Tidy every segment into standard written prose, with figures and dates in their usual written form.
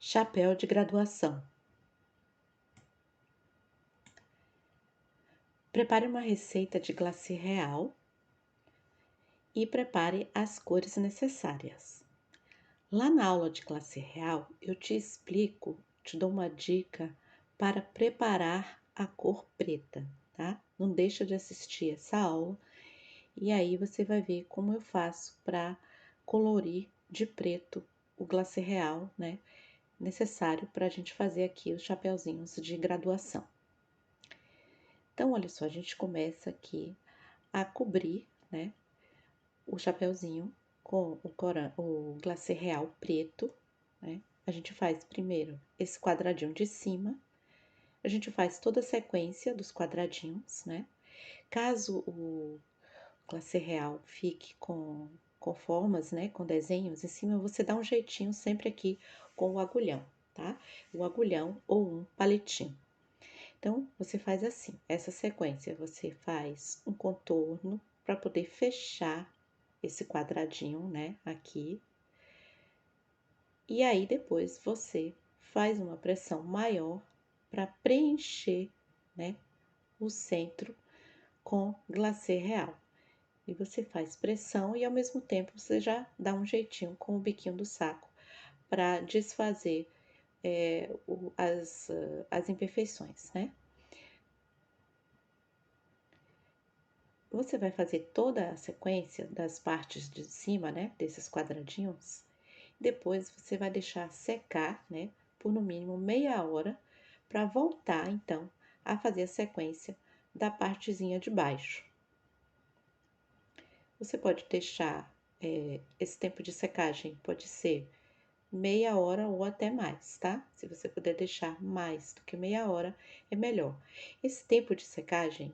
Chapéu de graduação. Prepare uma receita de glacê real e prepare as cores necessárias. Lá na aula de glacê real, eu te explico, te dou uma dica para preparar a cor preta, tá? Não deixa de assistir essa aula e aí você vai ver como eu faço para colorir de preto o glacê real, né? Necessário para a gente fazer aqui os chapeuzinhos de graduação. Então, olha só, a gente começa aqui a cobrir, né, o chapeuzinho com o glacê real preto, né? A gente faz primeiro esse quadradinho de cima, a gente faz toda a sequência dos quadradinhos, né? Caso o glacê real fique com formas, né, com desenhos em cima, você dá um jeitinho sempre aqui com o agulhão, tá? O agulhão ou um palitinho. Então, você faz assim, essa sequência, você faz um contorno para poder fechar esse quadradinho, né, aqui. E aí, depois, você faz uma pressão maior para preencher, né, o centro com glacê real. E você faz pressão e, ao mesmo tempo, você já dá um jeitinho com o biquinho do saco para desfazer as imperfeições, né? Você vai fazer toda a sequência das partes de cima, né, desses quadradinhos. Depois você vai deixar secar, né, por no mínimo meia hora, para voltar então a fazer a sequência da partezinha de baixo. Você pode deixar esse tempo de secagem, pode ser meia hora ou até mais, tá? Se você puder deixar mais do que meia hora, é melhor. Esse tempo de secagem,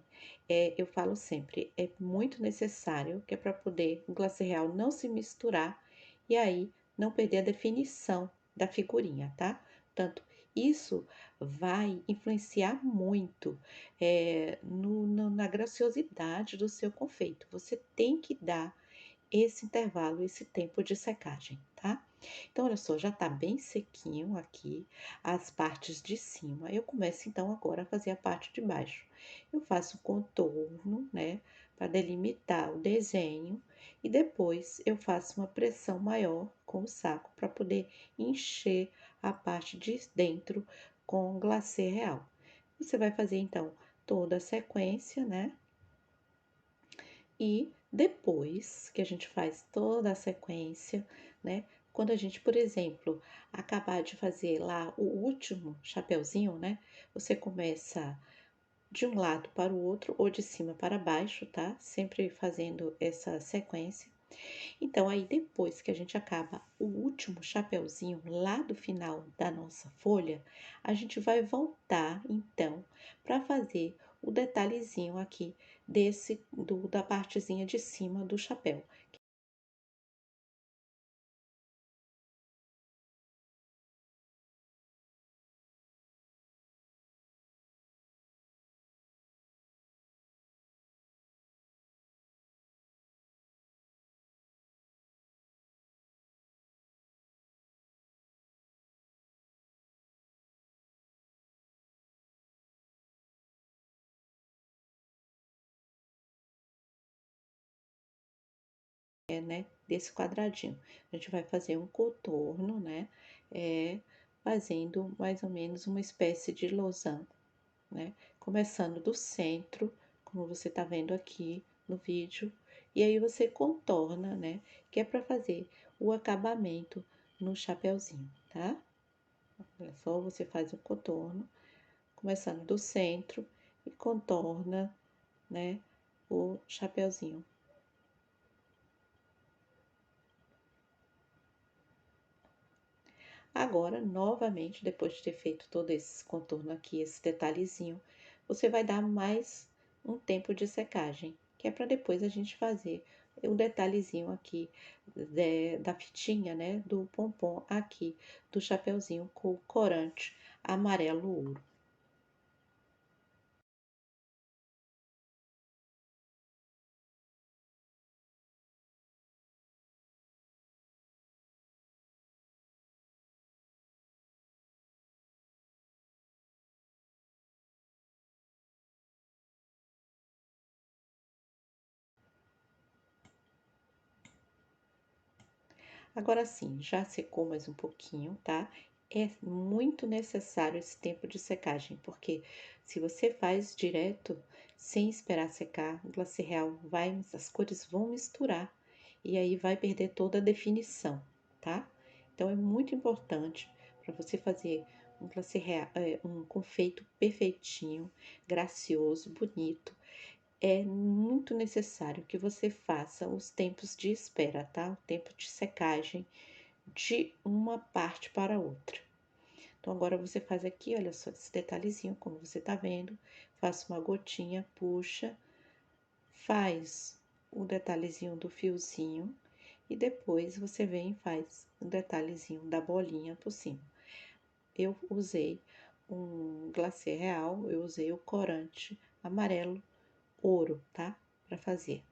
eu falo sempre, é muito necessário, que é para poder o glacê real não se misturar e aí não perder a definição da figurinha, tá? Portanto, isso vai influenciar muito na graciosidade do seu confeito. Você tem que dar esse intervalo, esse tempo de secagem, tá? Então, olha só, já tá bem sequinho aqui as partes de cima. Eu começo então agora a fazer a parte de baixo. Eu faço o contorno, né, para delimitar o desenho e depois eu faço uma pressão maior com o saco para poder encher a parte de dentro com glacê real. Você vai fazer então toda a sequência, né? E depois que a gente faz toda a sequência, né? Quando a gente, por exemplo, acabar de fazer lá o último chapeuzinho, né? Você começa de um lado para o outro ou de cima para baixo, tá? Sempre fazendo essa sequência. Então, aí depois que a gente acaba o último chapeuzinho lá do final da nossa folha, a gente vai voltar então para fazer o detalhezinho aqui da partezinha de cima do chapéu. Né, desse quadradinho. A gente vai fazer um contorno, né, fazendo mais ou menos uma espécie de losango, né, começando do centro, como você tá vendo aqui no vídeo, e aí você contorna, né, que é para fazer o acabamento no chapeuzinho, tá? Olha só, você faz o contorno, começando do centro e contorna, né, o chapeuzinho. Agora, novamente, depois de ter feito todo esse contorno aqui, esse detalhezinho, você vai dar mais um tempo de secagem, que é para depois a gente fazer o detalhezinho aqui da fitinha, né, do pompom aqui, do chapeuzinho com o corante amarelo ouro. Agora sim, já secou mais um pouquinho, tá? É muito necessário esse tempo de secagem, porque se você faz direto, sem esperar secar, o glacê real as cores vão misturar e aí vai perder toda a definição, tá? Então é muito importante para você fazer um glacê real, um confeito perfeitinho, gracioso, bonito. É muito necessário que você faça os tempos de espera, tá? O tempo de secagem de uma parte para outra. Então, agora você faz aqui, olha só, esse detalhezinho, como você tá vendo, faça uma gotinha, puxa, faz o detalhezinho do fiozinho e depois você vem e faz o detalhezinho da bolinha por cima. Eu usei um glacê real, eu usei o corante amarelo ouro, tá? Para fazer.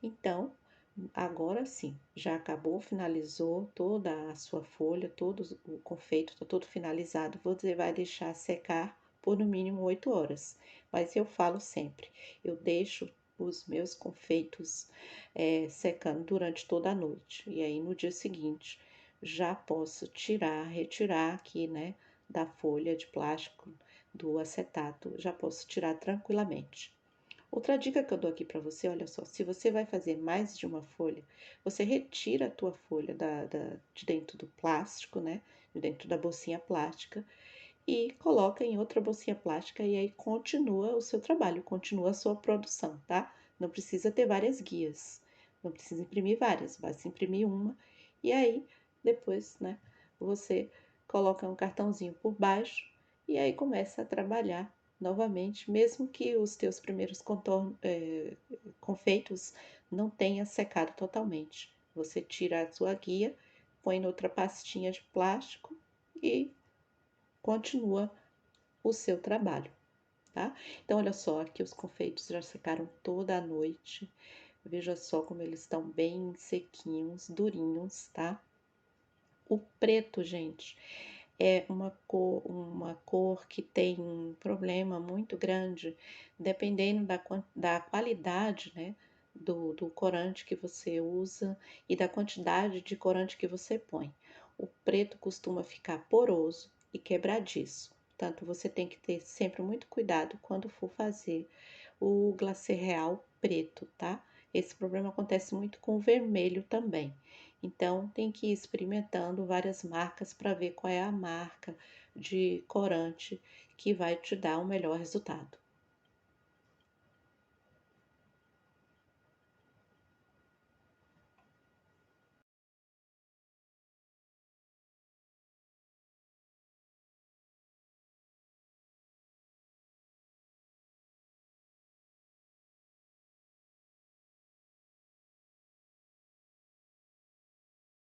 Então, agora sim, já acabou, finalizou toda a sua folha, todo o confeito está todo finalizado. Você vai deixar secar por no mínimo 8 horas. Mas eu falo sempre, eu deixo os meus confeitos secando durante toda a noite. E aí no dia seguinte já posso retirar aqui, né, da folha de plástico, do acetato, já posso tirar tranquilamente. Outra dica que eu dou aqui para você, olha só, se você vai fazer mais de uma folha, você retira a tua folha de dentro do plástico, né? De dentro da bolsinha plástica e coloca em outra bolsinha plástica e aí continua o seu trabalho, continua a sua produção, tá? Não precisa ter várias guias, não precisa imprimir várias, basta imprimir uma e aí depois, né, você coloca um cartãozinho por baixo e aí começa a trabalhar novamente, mesmo que os teus primeiros confeitos não tenha secado totalmente. Você tira a sua guia, põe noutra pastinha de plástico e continua o seu trabalho, tá? Então, olha só, aqui os confeitos já secaram toda a noite. Veja só como eles estão bem sequinhos, durinhos, tá? O preto, gente, é uma cor que tem um problema muito grande, dependendo da qualidade, né, do corante que você usa e da quantidade de corante que você põe. O preto costuma ficar poroso e quebradiço. Portanto, você tem que ter sempre muito cuidado quando for fazer o glacê real preto, tá? Esse problema acontece muito com o vermelho também. Então, tem que ir experimentando várias marcas para ver qual é a marca de corante que vai te dar o melhor resultado.